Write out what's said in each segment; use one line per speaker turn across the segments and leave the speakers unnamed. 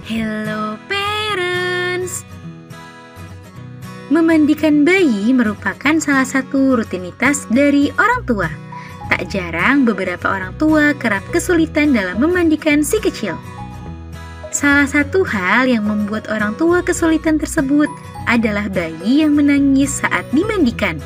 Hello parents. Memandikan bayi merupakan salah satu rutinitas dari orang tua. Tak jarang beberapa orang tua kerap kesulitan dalam memandikan si kecil. Salah satu hal yang membuat orang tua kesulitan tersebut adalah bayi yang menangis saat dimandikan.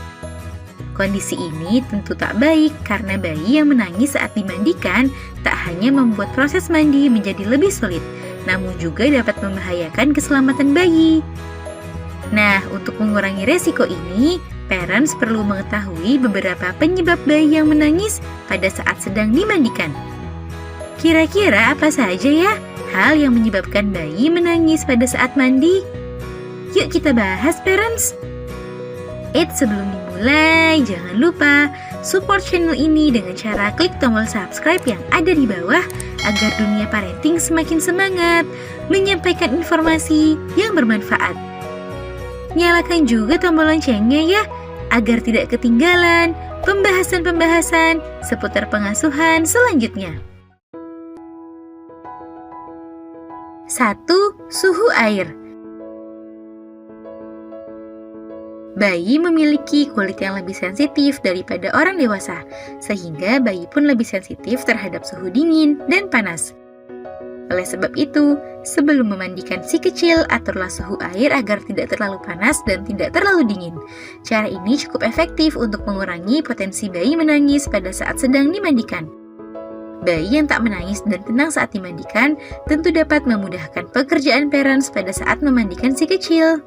Kondisi ini tentu tak baik karena bayi yang menangis saat dimandikan tak hanya membuat proses mandi menjadi lebih sulit, namun juga dapat membahayakan keselamatan bayi. Nah, untuk mengurangi resiko ini, parents perlu mengetahui beberapa penyebab bayi yang menangis pada saat sedang dimandikan. Kira-kira apa saja ya hal yang menyebabkan bayi menangis pada saat mandi? Yuk kita bahas, parents! Sebelum dimulai, jangan lupa support channel ini dengan cara klik tombol subscribe yang ada di bawah agar dunia parenting semakin semangat menyampaikan informasi yang bermanfaat. Nyalakan juga tombol loncengnya ya, agar tidak ketinggalan pembahasan-pembahasan seputar pengasuhan selanjutnya. 1. Suhu air. Bayi memiliki kulit yang lebih sensitif daripada orang dewasa, sehingga bayi pun lebih sensitif terhadap suhu dingin dan panas. Oleh sebab itu, sebelum memandikan si kecil, aturlah suhu air agar tidak terlalu panas dan tidak terlalu dingin. Cara ini cukup efektif untuk mengurangi potensi bayi menangis pada saat sedang dimandikan. Bayi yang tak menangis dan tenang saat dimandikan tentu dapat memudahkan pekerjaan parents pada saat memandikan si kecil.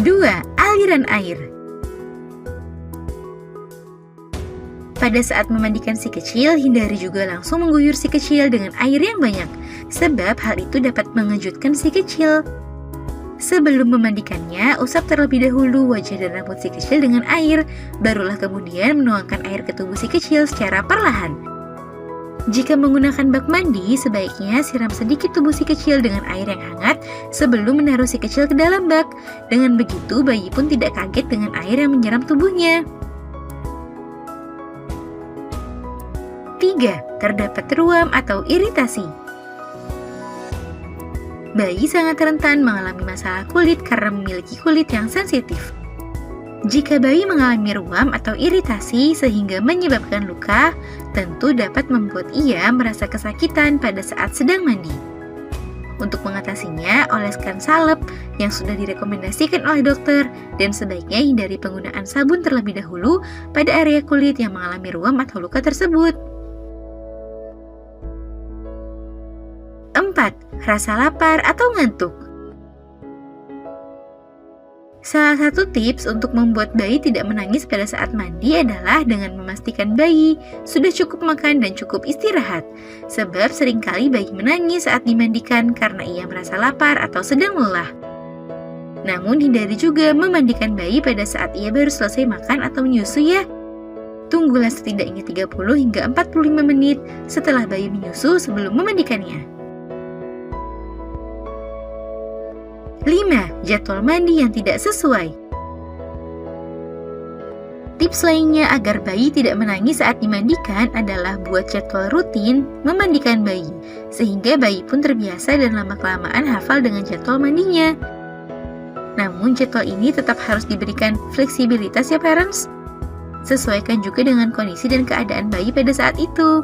2. Aliran air. Pada saat memandikan si kecil, hindari juga langsung mengguyur si kecil dengan air yang banyak, sebab hal itu dapat mengejutkan si kecil. Sebelum memandikannya, usap terlebih dahulu wajah dan rambut si kecil dengan air, barulah kemudian menuangkan air ke tubuh si kecil secara perlahan. Jika menggunakan bak mandi, sebaiknya siram sedikit tubuh si kecil dengan air yang hangat sebelum menaruh si kecil ke dalam bak. Dengan begitu, bayi pun tidak kaget dengan air yang menyiram tubuhnya. 3. Terdapat ruam atau iritasi. Bayi sangat rentan mengalami masalah kulit karena memiliki kulit yang sensitif. Jika bayi mengalami ruam atau iritasi sehingga menyebabkan luka, tentu dapat membuat ia merasa kesakitan pada saat sedang mandi. Untuk mengatasinya, oleskan salep yang sudah direkomendasikan oleh dokter dan sebaiknya hindari penggunaan sabun terlebih dahulu pada area kulit yang mengalami ruam atau luka tersebut. 4. Rasa lapar atau ngantuk. Salah satu tips untuk membuat bayi tidak menangis pada saat mandi adalah dengan memastikan bayi sudah cukup makan dan cukup istirahat. Sebab seringkali bayi menangis saat dimandikan karena ia merasa lapar atau sedang lelah. Namun hindari juga memandikan bayi pada saat ia baru selesai makan atau menyusu ya. Tunggulah setidaknya 30 hingga 45 menit setelah bayi menyusu sebelum memandikannya. 5. Jadwal mandi yang tidak sesuai. Tips lainnya agar bayi tidak menangis saat dimandikan adalah buat jadwal rutin memandikan bayi, sehingga bayi pun terbiasa dan lama-kelamaan hafal dengan jadwal mandinya. Namun jadwal ini tetap harus diberikan fleksibilitas ya parents. Sesuaikan juga dengan kondisi dan keadaan bayi pada saat itu.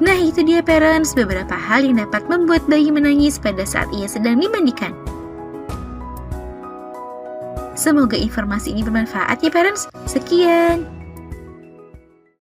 Nah, itu dia parents, beberapa hal yang dapat membuat bayi menangis pada saat ia sedang dimandikan. Semoga informasi ini bermanfaat ya parents. Sekian.